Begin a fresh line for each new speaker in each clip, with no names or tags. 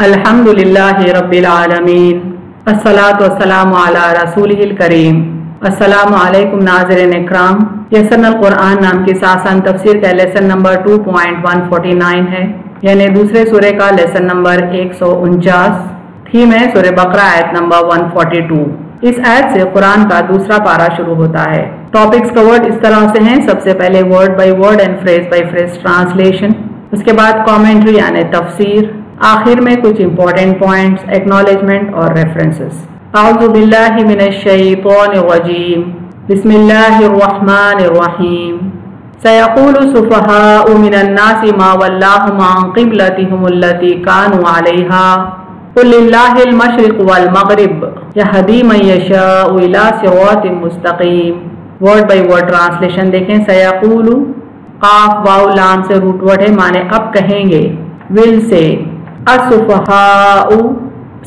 الحمدللہ رب العالمین الصلاۃ والسلام علی رسولہ الکریم۔ السلام علیکم ناظرین اکرام، یسن القرآن نام کی ساسن تفسیر کا لیسن نمبر 2.149 ہے، یعنی دوسرے سورے کا لیسن نمبر 149۔ تھیم ہے سورہ بقرہ آیت نمبر 142۔ اس آیت سے قرآن کا دوسرا پارہ شروع ہوتا ہے۔ ٹاپکس کورڈ اس طرح سے ہیں، سب سے پہلے word by word and phrase by phrase translation, اس کے بعد کامنٹری یعنی تفسیر، آخر میں کچھ امپورٹنٹ پوائنٹس، ایکنالجمنٹ اور ریفرنسز۔ اعوذ باللہ من الشیطان الرجیم، بسم اللہ الرحمن الرحیم۔ سیقول السفہاء من الناس ما ولاہم عن قبلتہم التی کانوا علیہا قل للہ المشرق والمغرب یہدی من یشاء الی صراط مستقیم۔ ورڈ بائی ورڈ ٹرانسلیشن دیکھیں۔ سیقول قاف واو لام سے روٹ ورڈ ہے، معنی اب کہیں گے، ول سے، السفہاء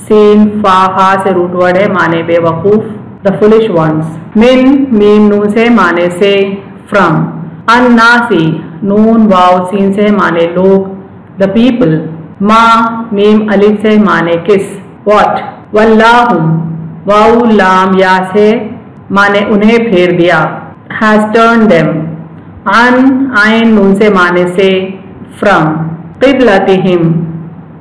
سین فا ہا سے روٹ ورڈ ہے، معنی بے وقوف، the foolish ones۔ من میم نون سے معنی سے، from۔ الناسی نون واو سین سے معنی لوگ، the people۔ ما میم الف سے معنی کس، what۔ واللہم واو لام یا سے معنی انہیں پھیر دیا، has turned them۔ عن عین نون سے معنی سے، from۔ قبلتہم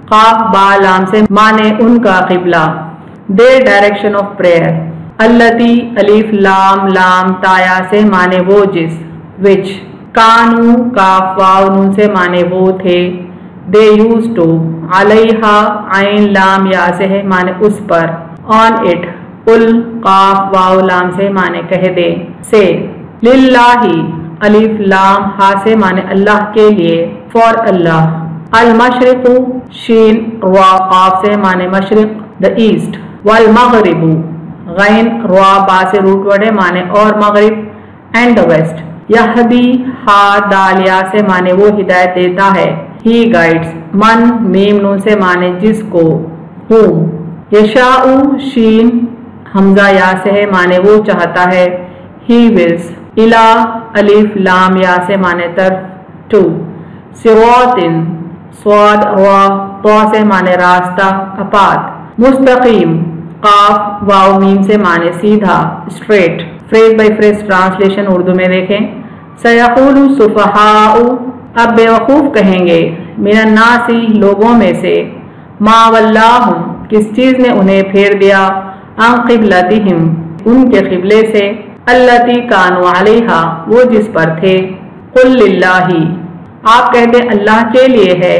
قاف با لام سے معنی ان کا قبلہ، their direction of prayer۔ التی الف لام لام تایا سے معنی وہ جس، which۔ کانو کاف واو نون سے معنی وہ تھے، they used to۔ علیہا عین لام یا سے ہے معنی اس پر، on it۔ قل قاف واو لام سے معنی کہدیں سے، للہ الف لام ہا سے معنی اللہ کے لیے، for اللہ۔ المشرق شین روا قاف سے معنی مشرق، the east۔ والمغرب غین روا با سے روٹ ورڈ ہے، معنی اور مغرب، and the west۔ یہدی ہا دال یا سے معنی وہ ہدایت دیتا ہے، he guides۔ من میم نون سے معنی جس کو، whom۔ یشاء شین حمزہ یا سے ہے معنی وہ چاہتا ہے، he wills۔ الی الف لام یا سے معنی طرف، to۔ صراط صاد را تو سے معنی راستہ، اپات۔ مستقیم قاف واو میم سے معنی سیدھا، straight. Phrase by phrase translation Urdu میں دیکھیں۔ سیقول السفہاء اب بے وقوف کہیں گے، من الناس لوگوں میں سے، ما ولاہم کس چیز نے انہیں پھیر دیا، عن قبلتہم ان کے قبلے سے، التی کانوا علیہا وہ جس پر تھے، قل للہ آپ کہہ دیں اللہ کے لیے ہے،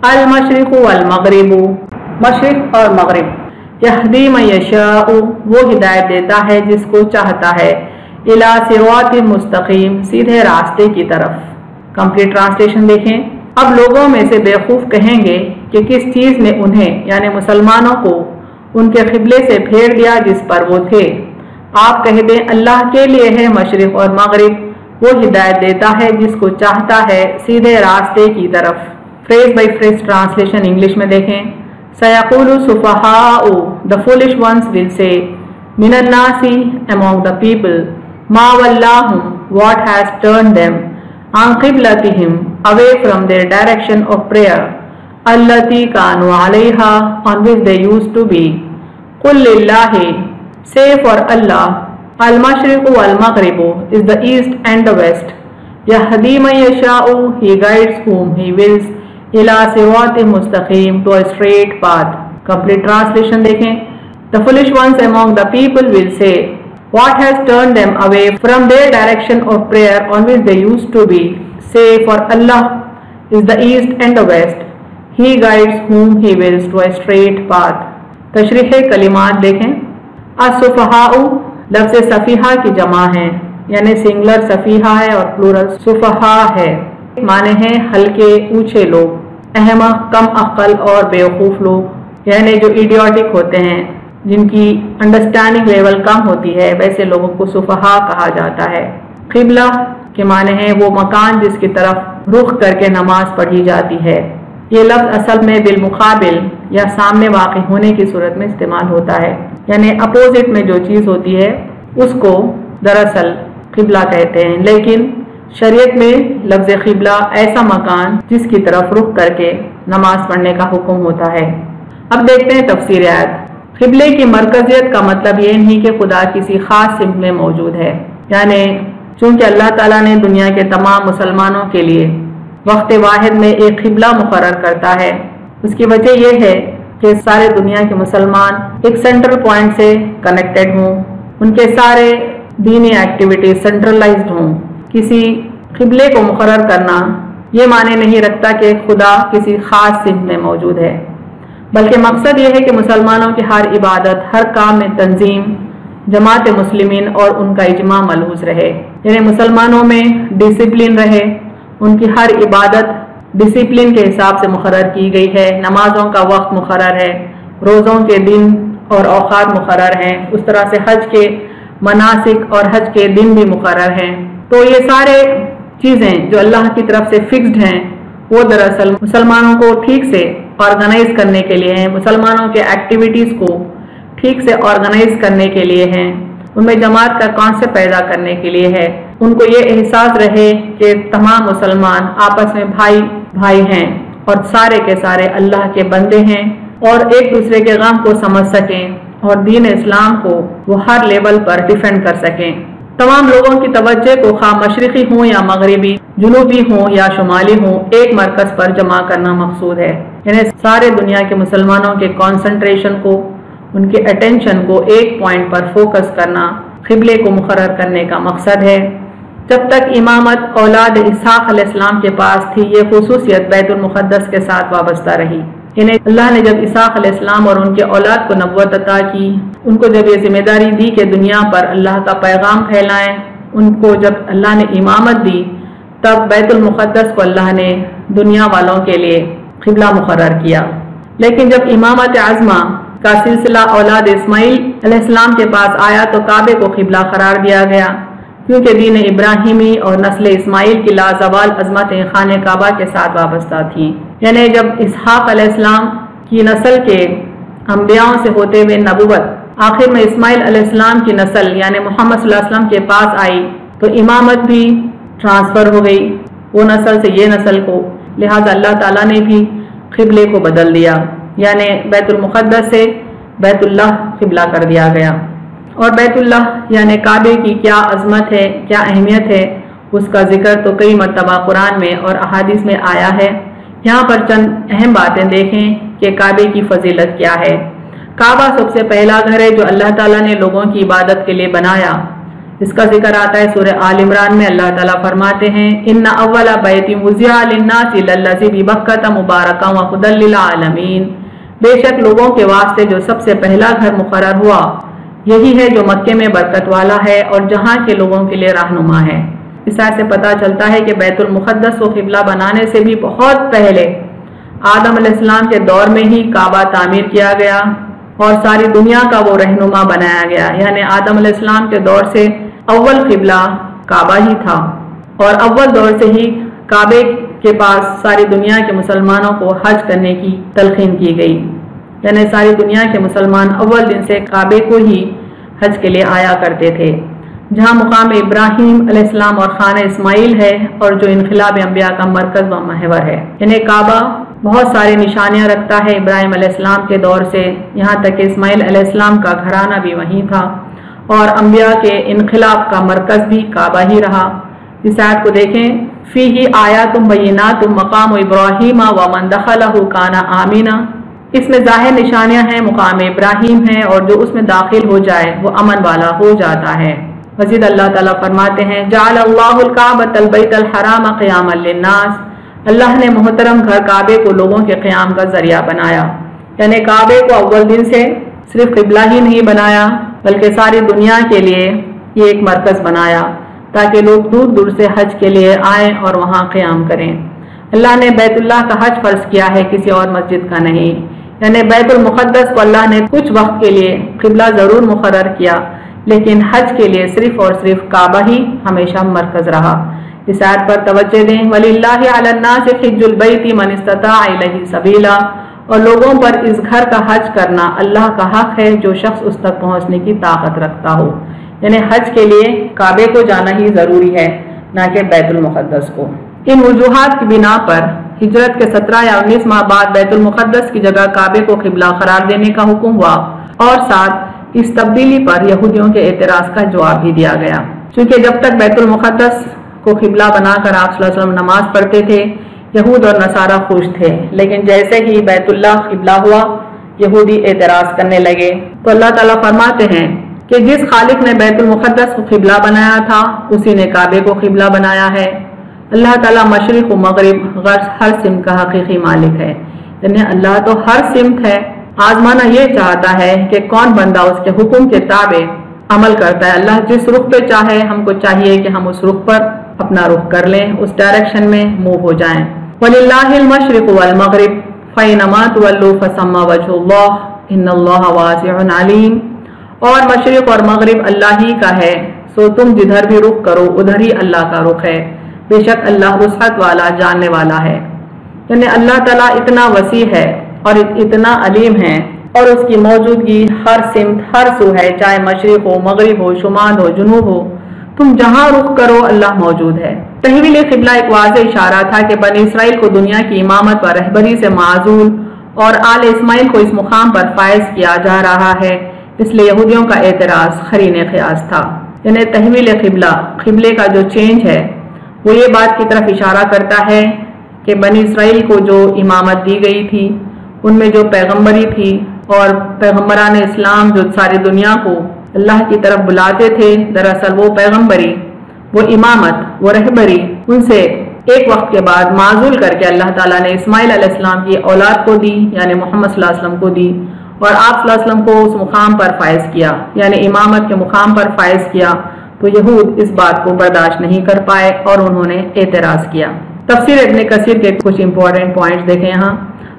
المشرق والمغرب مشرق اور مغرب، یہدی من یشاء وہ ہدایت دیتا ہے جس کو چاہتا ہے، الی صراط مستقیم سیدھے راستے کی طرف۔ کمپلیٹ ٹرانسلیشن دیکھیں۔ اب لوگوں میں سے بیوقوف کہیں گے کہ کس چیز نے انہیں یعنی مسلمانوں کو ان کے قبلے سے پھیر دیا جس پر وہ تھے۔ آپ کہہ دیں اللہ کے لیے ہے مشرق اور مغرب، وہ ہدایت دیتا ہے جس کو چاہتا ہے سیدھے راستے کی طرف۔ Phrase by phrase translation English میں دیکھیں۔ سیقول السفہاء the foolish ones will say، من الناس among the people، ما ولاہم what has turned them، عن قبلتہم away from their direction of prayer، التی Khanwa علیہا on which they used to be۔ قل للہ say for Allah، المشرق والمغرب is the east and the west، یہدی من یشاء he guides whom he wills، الی صراط مستقیم to a straight path۔ Complete translation دیکھیں۔ The foolish ones among the people will say، what has turned them away from their direction of prayer on which they used to be، say for Allah is the east and the west، he guides whom he wills to a straight path۔ تشریح کلمات دیکھیں۔ السفہاء لفظ صفیحہ کی جمع ہے، یعنی singular صفیحہ ہے اور پلورل صفہاء ہے، معنی ہے ہلکے اونچے لوگ، احمق کم عقل اور بیوقوف لوگ، یعنی جو ایڈیوٹک ہوتے ہیں، جن کی انڈرسٹینڈنگ لیول کم ہوتی ہے، ویسے لوگوں کو صفہاء کہا جاتا ہے۔ قبلہ کے معنی ہے وہ مکان جس کی طرف رخ کر کے نماز پڑھی جاتی ہے۔ یہ لفظ اصل میں بالمقابل یا سامنے واقع ہونے کی صورت میں استعمال ہوتا ہے، یعنی اپوزٹ میں جو چیز ہوتی ہے اس کو دراصل قبلہ کہتے ہیں، لیکن شریعت میں لفظ قبلہ ایسا مکان جس کی طرف رخ کر کے نماز پڑھنے کا حکم ہوتا ہے۔ اب دیکھتے ہیں تفسیر آیت۔ قبلے کی مرکزیت کا مطلب یہ نہیں کہ خدا کسی خاص سمت میں موجود ہے، یعنی چونکہ اللہ تعالیٰ نے دنیا کے تمام مسلمانوں کے لیے وقت واحد میں ایک قبلہ مقرر کرتا ہے، اس کی وجہ یہ ہے کہ سارے دنیا کے مسلمان ایک سینٹرل پوائنٹ سے کنیکٹڈ ہوں، ان کے سارے دینی ایکٹیویٹیز سینٹرلائزڈ ہوں۔ کسی قبلے کو مقرر کرنا یہ معنی نہیں رکھتا کہ خدا کسی خاص سمت میں موجود ہے، بلکہ مقصد یہ ہے کہ مسلمانوں کی ہر عبادت، ہر کام میں تنظیم، جماعت مسلمین اور ان کا اجماع ملحوظ رہے، یعنی مسلمانوں میں ڈسپلن رہے، ان کی ہر عبادت ڈسپلن کے حساب سے مقرر کی گئی ہے، نمازوں کا وقت مقرر ہے، روزوں کے دن اور اوقات مقرر ہیں، اس طرح سے حج کے مناسک اور حج کے دن بھی مقرر ہیں۔ تو یہ سارے چیزیں جو اللہ کی طرف سے فکسڈ ہیں وہ دراصل مسلمانوں کو ٹھیک سے آرگنائز کرنے کے لیے ہیں، مسلمانوں کے ایکٹیویٹیز کو ٹھیک سے آرگنائز کرنے کے لیے ہیں، ان میں جماعت کا کانسیپٹ پیدا کرنے کے لیے ہے، ان کو یہ احساس رہے کہ تمام مسلمان آپس میں بھائی بھائی ہیں اور سارے کے سارے اللہ کے بندے ہیں، اور ایک دوسرے کے غم کو سمجھ سکیں اور دین اسلام کو وہ ہر لیول پر ڈیفینڈ کر سکیں۔ تمام لوگوں کی توجہ کو خواہ مشرقی ہوں یا مغربی، جنوبی ہوں یا شمالی ہوں، ایک مرکز پر جمع کرنا مقصود ہے، یعنی سارے دنیا کے مسلمانوں کے کنسنٹریشن کو، ان کے اٹینشن کو ایک پوائنٹ پر فوکس کرنا قبلے کو مقرر کرنے کا مقصد ہے۔ جب تک امامت اولاد اسحاق علیہ السلام کے پاس تھی، یہ خصوصیت بیت المقدس کے ساتھ وابستہ رہی، یعنی اللہ نے جب اسحاق علیہ السلام اور ان کے اولاد کو نبوت عطا کی، ان کو جب یہ ذمہ داری دی کہ دنیا پر اللہ کا پیغام پھیلائیں، ان کو جب اللہ نے امامت دی، تب بیت المقدس کو اللہ نے دنیا والوں کے لیے قبلہ مقرر کیا۔ لیکن جب امامت عظمہ کا سلسلہ اولاد اسماعیل علیہ السلام کے پاس آیا تو کعبے کو قبلہ قرار دیا گیا، کیونکہ دین ابراہیمی اور نسل اسماعیل کی لازوال عظمتیں خانہ کعبہ کے ساتھ وابستہ تھیں، یعنی جب اسحاق علیہ السلام کی نسل کے انبیاءوں سے ہوتے ہوئے نبوت آخر میں اسماعیل علیہ السلام کی نسل یعنی محمد صلی اللہ علیہ وسلم کے پاس آئی تو امامت بھی ٹرانسفر ہو گئی وہ نسل سے یہ نسل کو، لہٰذا اللہ تعالیٰ نے بھی قبلے کو بدل دیا، یعنی بیت المقدس سے بیت اللہ قبلہ کر دیا گیا۔ اور بیت اللہ یعنی کعبے کی کیا عظمت ہے، کیا اہمیت ہے، اس کا ذکر تو کئی مرتبہ قرآن میں اور احادیث میں آیا ہے۔ یہاں پر چند اہم باتیں دیکھیں کہ کعبے کی فضیلت کیا ہے۔ کعبہ سب سے پہلا گھر ہے جو اللہ تعالیٰ نے لوگوں کی عبادت کے لیے بنایا، اس کا ذکر آتا ہے سورہ آل عمران میں۔ اللہ تعالیٰ فرماتے ہیں ان اول بیت وضع للناس للذی ببکۃ مبارکا وہدی للعالمین، بے شک لوگوں کے واسطے جو سب سے پہلا گھر مقرر ہوا یہی ہے جو مکے میں برکت والا ہے اور جہاں کے لوگوں کے لیے رہنما ہے۔ اس آیت سے پتہ چلتا ہے کہ بیت المقدس کو قبلہ بنانے سے بھی بہت پہلے آدم علیہ السلام کے دور میں ہی کعبہ تعمیر کیا گیا اور ساری دنیا کا وہ رہنما بنایا گیا، یعنی آدم علیہ السلام کے دور سے اول قبلہ کعبہ ہی تھا، اور اول دور سے ہی کعبے کے پاس ساری دنیا کے مسلمانوں کو حج کرنے کی تلقین کی گئی، یعنی ساری دنیا کے مسلمان اول دن سے کعبے کو ہی حج کے لیے آیا کرتے تھے، جہاں مقام ابراہیم علیہ السلام اور خانہ اسماعیل ہے اور جو انقلاب انبیاء کا مرکز و محور ہے۔ یعنی کعبہ بہت ساری نشانیاں رکھتا ہے ابراہیم علیہ السلام کے دور سے، یہاں تک کہ اسماعیل علیہ السلام کا گھرانہ بھی وہیں تھا اور انبیاء کے انقلاب کا مرکز بھی کعبہ ہی رہا۔ اس آیت کو دیکھیں، فیہ آیات بینات مقام ابراہیم ومن دخلہ کان آمنا، اس میں ظاہر نشانیاں ہیں، مقام ابراہیم ہے اور جو اس میں داخل ہو جائے وہ امن والا ہو جاتا ہے۔ مزید اللہ تعالیٰ فرماتے ہیں جعل اللہ الکعبۃ البیت الحرام قیاما للناس، اللہ نے محترم گھر کعبے کو لوگوں کے قیام کا ذریعہ بنایا، یعنی کعبے کو اول دن سے صرف قبلہ ہی نہیں بنایا بلکہ ساری دنیا کے لیے یہ ایک مرکز بنایا تاکہ لوگ دور دور سے حج کے لیے آئیں اور وہاں قیام کریں۔ اللہ نے بیت اللہ کا حج فرض کیا ہے، کسی اور مسجد کا نہیں، یعنی بیت المقدس کو اللہ نے کچھ وقت کے لیے قبلہ ضرور مقرر کیا لیکن حج کے لیے صرف اور صرف کعبہ ہی ہمیشہ مرکز رہا۔ اس آیت پر توجہ دیں، وَلِلَّهِ عَلَى النَّاسِ حِجُّ الْبَيْتِ مَنِ اسْتَطَاعَ إِلَيْهِ سَبِيلًا، اور لوگوں پر اس گھر کا حج کرنا اللہ کا حق ہے جو شخص اس تک پہنچنے کی طاقت رکھتا ہو، یعنی حج کے لیے کعبے کو جانا ہی ضروری ہے نہ کہ بیت المقدس کو۔ ان وجوہات کی بنا پر ہجرت کے 17 یا 19 ماہ بعد بیت المقدس کی جگہ کعبے کو قبلہ قرار دینے کا حکم ہوا، اور ساتھ اس تبدیلی پر یہودیوں کے اعتراض کا جواب بھی دیا گیا۔ چونکہ جب تک بیت المقدس کو قبلہ بنا کر آپ صلی اللہ علیہ وسلم نماز پڑھتے تھے، یہود اور نصارہ خوش تھے، لیکن جیسے ہی بیت اللہ قبلہ ہوا، یہودی اعتراض کرنے لگے۔ تو اللہ تعالیٰ فرماتے ہیں کہ جس خالق نے بیت المقدس کو قبلہ بنایا تھا، اسی نے کعبے کو قبلہ بنایا ہے۔ اللہ تعالیٰ مشرق و مغرب غرض ہر سمت کا حقیقی مالک ہے، یعنی اللہ تو ہر سمت ہے۔ آزمانا یہ چاہتا ہے کہ کون بندہ اس کے حکم کے تابع عمل کرتا ہے۔ اللہ جس رخ پہ چاہے، ہم کو چاہیے کہ ہم اس رخ پر اپنا رخ کر لیں، اس ڈائریکشن میں موو ہو جائیں۔ وَلِلَّهِ الْمَشْرِقُ وَالْمَغْرِبُ فَأَيْنَمَا تُوَلُّوا فَثَمَّ وَجْهُ اللَّهِ إِنَّ اللَّهَ وَاسِعٌ عَلِيمٌ، اور مشرق اور مغرب اللہ ہی کا ہے، سو تم جدھر بھی رخ کرو ادھر ہی اللہ کا رخ ہے، بے شک اللہ وسعت والا جاننے والا ہے۔ یعنی اللہ تعالیٰ اتنا وسیع ہے اور اتنا علیم ہے، اور اس کی موجودگی ہر سمت ہر سو ہے، چاہے مشرق ہو، مغرب ہو، شمال ہو، جنوب ہو، تم جہاں رخ کرو اللہ موجود ہے۔ تحویل قبلہ ایک واضح اشارہ تھا کہ بنی اسرائیل کو دنیا کی امامت و رہبری سے معزول اور آل اسماعیل کو اس مقام پر فائز کیا جا رہا ہے، اس لیے یہودیوں کا اعتراض قرین قیاس تھا۔ یعنی تحویل قبلہ، قبلے کا جو چینج ہے، وہ یہ بات کی طرف اشارہ کرتا ہے کہ بنی اسرائیل کو جو امامت دی گئی تھی، ان میں جو پیغمبری تھی اور پیغمبران اسلام جو ساری دنیا کو اللہ کی طرف بلاتے تھے، دراصل وہ پیغمبری، وہ امامت، وہ رہبری ان سے ایک وقت کے بعد معزول کر کے اللہ تعالیٰ نے اسماعیل علیہ السلام کی اولاد کو دی، یعنی محمد صلی اللہ علیہ وسلم کو دی، اور آپ صلی اللہ علیہ وسلم کو اس مقام پر فائز کیا، یعنی امامت کے مقام پر فائز کیا۔ تو یہود اس بات کو برداشت نہیں کر پائے اور انہوں نے اعتراض کیا۔ تفسیر ابن کثیر کے کچھ امپورٹنٹ پوائنٹس دیکھیں یہاں۔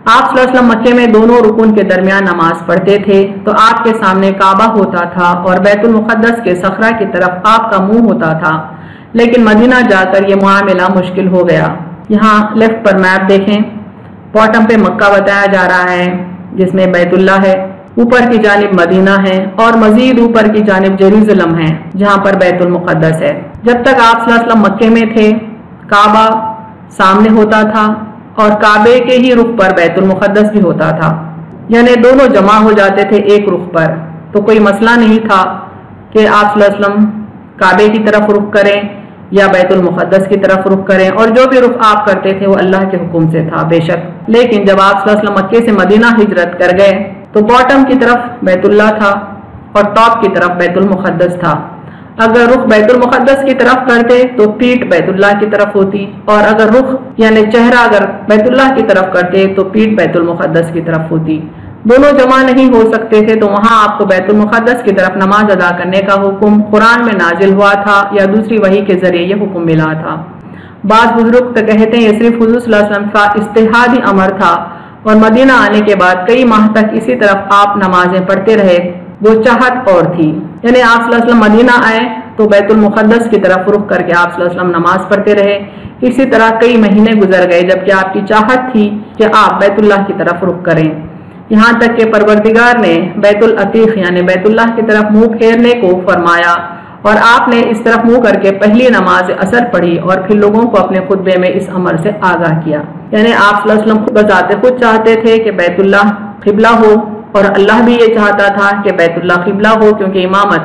آپ صلی اللہ علیہ وسلم مکے میں دونوں رکن کے درمیان نماز پڑھتے تھے تو آپ کے سامنے کعبہ ہوتا تھا اور بیت المقدس کے صخرہ کی طرف آپ کا منہ ہوتا تھا، لیکن مدینہ جا کر یہ معاملہ مشکل ہو گیا۔ یہاں لیفٹ پر میپ دیکھیں، باٹم پہ مکہ بتایا جا رہا ہے جس میں بیت اللہ ہے، اوپر کی جانب مدینہ ہے، اور مزید اوپر کی جانب جیروزلم ہے جہاں پر بیت المقدس ہے۔ جب تک آپ صلی اللہ علیہ وسلم مکے میں تھے، کعبہ سامنے ہوتا تھا اور کعبے کے ہی رخ پر بیت المقدس بھی ہوتا تھا، یعنی دونوں جمع ہو جاتے تھے ایک رخ پر، تو کوئی مسئلہ نہیں تھا کہ آپ صلی اللہ علیہ وسلم کعبے کی طرف رخ کریں یا بیت المقدس کی طرف رخ کریں، اور جو بھی رخ آپ کرتے تھے وہ اللہ کے حکم سے تھا بے شک۔ لیکن جب آپ صلی اللہ علیہ وسلم مکے سے مدینہ ہجرت کر گئے تو باٹم کی طرف بیت اللہ تھا اور ٹاپ کی طرف بیت المقدس تھا۔ اگر رخ بیت المقدس کی طرف کرتے تو پیٹھ بیت اللہ کی طرف ہوتی، اور اگر رخ یعنی چہرہ اگر بیت اللہ کی طرف کرتے تو پیٹھ بیت المقدس کی طرف ہوتی۔ دونوں جمع نہیں ہو سکتے تھے، تو وہاں آپ کو بیت المقدس کی طرف نماز ادا کرنے کا حکم قرآن میں نازل ہوا تھا یا دوسری وحی کے ذریعے یہ حکم ملا تھا۔ بعض بزرگ تو کہتے ہیں یہ صرف حضور صلی اللہ علیہ وسلم کا اجتہادی امر تھا، اور مدینہ آنے کے بعد کئی ماہ تک اسی طرف آپ نمازیں پڑھتے رہے، وہ چاہت اور تھی، یعنی آپ صلی اللہ علیہ وسلم مدینہ آئے تو بیت المقدس کی طرف رخ کر کے آپ صلی اللہ علیہ وسلم نماز پڑھتے رہے۔ اسی طرح کئی مہینے گزر گئے جبکہ آپ کی چاہت تھی کہ آپ بیت اللہ کی طرف رخ کریں، یہاں تک کہ پروردگار نے بیت العتیق یعنی بیت اللہ کی طرف منہ پھیرنے کو فرمایا، اور آپ نے اس طرف منہ کر کے پہلی نماز عصر پڑھی اور پھر لوگوں کو اپنے خطبے میں اس امر سے آگاہ کیا۔ یعنی آپ صلی اللہ علیہ وسلم بذات خود چاہتے تھے کہ بیت اللہ قبلہ ہو، اور اللہ بھی یہ چاہتا تھا کہ بیت اللہ قبلہ ہو، کیونکہ امامت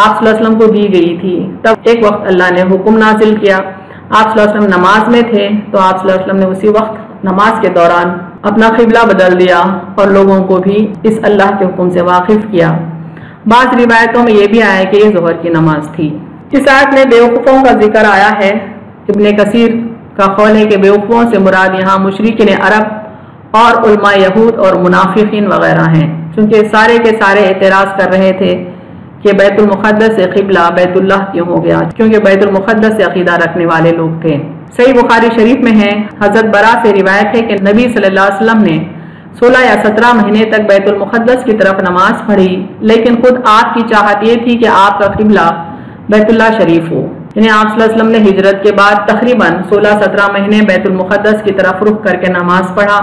آپ صلی اللہ علیہ وسلم کو دی گئی تھی۔ تب ایک وقت اللہ نے حکم نازل کیا، آپ صلی اللہ علیہ وسلم نماز میں تھے تو آپ صلی اللہ علیہ وسلم نے اسی وقت نماز کے دوران اپنا قبلہ بدل دیا اور لوگوں کو بھی اس اللہ کے حکم سے واقف کیا۔ بعض روایتوں میں یہ بھی آیا کہ یہ ظہر کی نماز تھی۔ اس آیت میں بیوقوفوں کا ذکر آیا ہے۔ ابن کثیر کا قول ہے کہ بیوقوفوں سے مراد یہاں مشرکین عرب اور علماء یہود اور منافقین وغیرہ ہیں، چونکہ سارے کے سارے اعتراض کر رہے تھے کہ بیت المقدس سے قبلہ بیت اللہ کیوں ہو گیا، کیونکہ بیت المقدس سے عقیدہ رکھنے والے لوگ تھے۔ صحیح بخاری شریف میں ہے، حضرت برا سے روایت ہے کہ نبی صلی اللہ علیہ وسلم نے 16 یا 17 مہینے تک بیت المقدس کی طرف نماز پڑھی، لیکن خود آپ کی چاہت یہ تھی کہ آپ کا قبلہ بیت اللہ شریف ہو۔ یعنی آپ صلی اللہ علیہ وسلم نے ہجرت کے بعد تقریباً 16-17 مہینے بیت المقدس کی طرف رخ کر کے نماز پڑھا،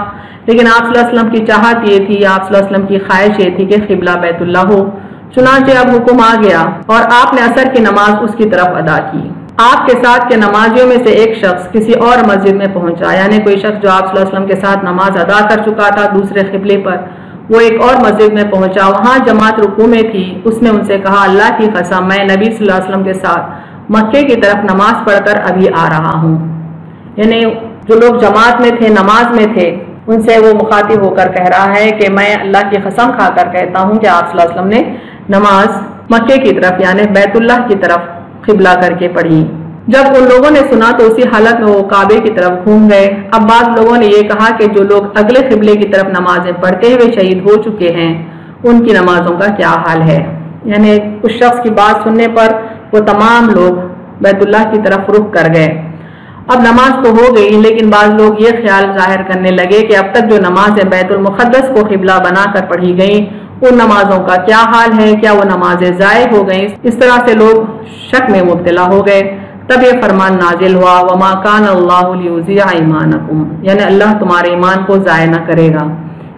لیکن آپ صلی اللہ علیہ وسلم کی چاہت یہ تھی، آپ صلی اللہ علیہ وسلم کی خواہش یہ تھی کہ قبلہ بیت اللہ ہو۔ چنانچہ اب حکم آ گیا اور آپ نے عصر کی نماز اس کی طرف ادا کی۔ آپ کے ساتھ کے نمازیوں میں سے ایک شخص کسی اور مسجد میں پہنچا، یعنی کوئی شخص جو آپ صلی اللہ علیہ وسلم کے ساتھ نماز ادا کر چکا تھا دوسرے قبلے پر، وہ ایک اور مسجد میں پہنچا، وہاں جماعت رکوع میں تھی، اس نے ان سے کہا اللہ کی قسم میں نبی صلی اللہ علیہ وسلم کے ساتھ مکے کی طرف نماز پڑھ کر ابھی آ رہا ہوں۔ یعنی جو لوگ جماعت میں تھے، نماز میں تھے، ان سے وہ مخاطب ہو کر کہہ رہا ہے کہ میں اللہ کی قسم کھا کر کہتا ہوں کہ آپ صلی اللہ علیہ وسلم نے نماز مکے کی طرف یعنی بیت اللہ کی طرف قبلہ کر کے پڑھی۔ جب ان لوگوں نے سنا تو اسی حالت میں وہ کعبے کی طرف گھوم گئے۔ اب بعض لوگوں نے یہ کہا کہ جو لوگ اگلے قبلے کی طرف نمازیں پڑھتے ہوئے شہید ہو چکے ہیں ان کی نمازوں کا کیا حال ہے؟ یعنی اس شخص کی بات سننے پر وہ تمام لوگ بیت اللہ کی طرف رخ کر گئے۔ اب نماز تو ہو گئی، لیکن بعض لوگ یہ خیال ظاہر کرنے لگے کہ اب تک جو نمازیں بیت المقدس کو قبلہ بنا کر پڑھی گئیں ان نمازوں کا کیا حال ہے، کیا وہ نمازیں ضائع ہو گئیں؟ اس طرح سے لوگ شک میں مبتلا ہو گئے۔ تب یہ فرمان نازل ہوا وما کان اللہ لیضیع ایمانکم، یعنی اللہ تمہارے ایمان کو ضائع نہ کرے گا۔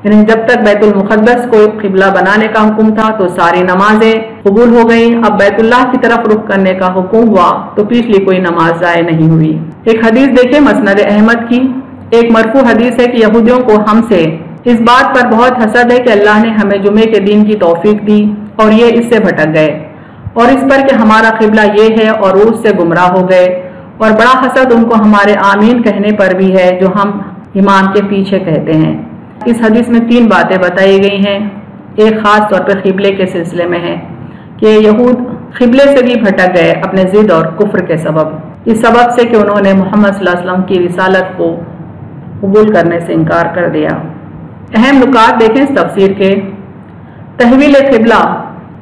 یعنی جب تک بیت المقدس کو قبلہ بنانے کا حکم تھا تو ساری نمازیں قبول ہو گئیں، اب بیت اللہ کی طرف رخ کرنے کا حکم ہوا تو پچھلی کوئی نماز ضائع نہیں ہوئی۔ ایک حدیث دیکھیں مسند احمد کی، ایک مرفوع حدیث ہے کہ یہودیوں کو ہم سے اس بات پر بہت حسد ہے کہ اللہ نے ہمیں جمعے کے دن کی توفیق دی اور یہ اس سے بھٹک گئے، اور اس پر کہ ہمارا قبلہ یہ ہے اور وہ اس سے گمراہ ہو گئے، اور بڑا حسد ان کو ہمارے آمین کہنے پر بھی ہے جو ہم امام کے پیچھے کہتے ہیں۔ اس حدیث میں 3 باتیں بتائی گئی ہیں۔ ایک خاص طور پہ قبلے کے سلسلے میں ہے کہ یہود قبلے سے بھی بھٹک گئے اپنے ضد اور کفر کے سبب، اس سبب سے کہ انہوں نے محمد صلی اللہ علیہ وسلم کی رسالت کو قبول کرنے سے انکار کر دیا۔ اہم نکات دیکھیں اس تفسیر کے۔ تحویل قبلہ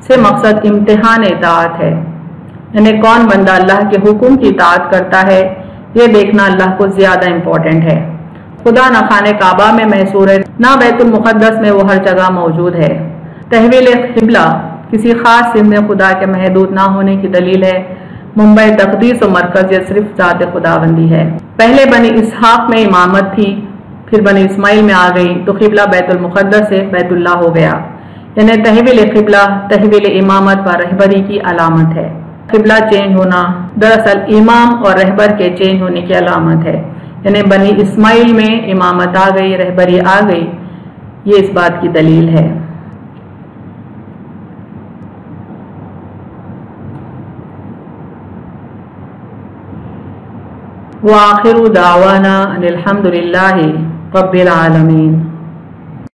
سے مقصد امتحان اطاعت ہے، یعنی کون بندہ اللہ کے حکم کی اطاعت کرتا ہے یہ دیکھنا اللہ کو زیادہ امپورٹنٹ ہے۔ خدا نہ خانہ کعبہ میں محصور ہے نہ بیت المقدس میں وہ ہر جگہ موجود ہے۔ تحویل قبلہ کسی خاص سمت خدا کے محدود نہ ہونے کی دلیل ہے۔ منبع تقدیس و مرکز یہ صرف ذات خداوندی ہے۔ پہلے بنی اسحاق میں امامت تھی، پھر بنی اسماعیل میں آ گئی تو قبلہ بیت المقدس سے بیت اللہ ہو گیا۔ یعنی تحویل قبلہ تحویل امامت و رہبری کی علامت ہے۔ قبلہ چینج ہونا دراصل امام اور رہبر کے چینج ہونے کی علامت ہے، یعنی بنی اسماعیل میں امامت آ گئی، رہبری آ گئی، یہ اس بات کی دلیل ہے۔ وآخر دعوانا ان الحمد للہ رب العالمین۔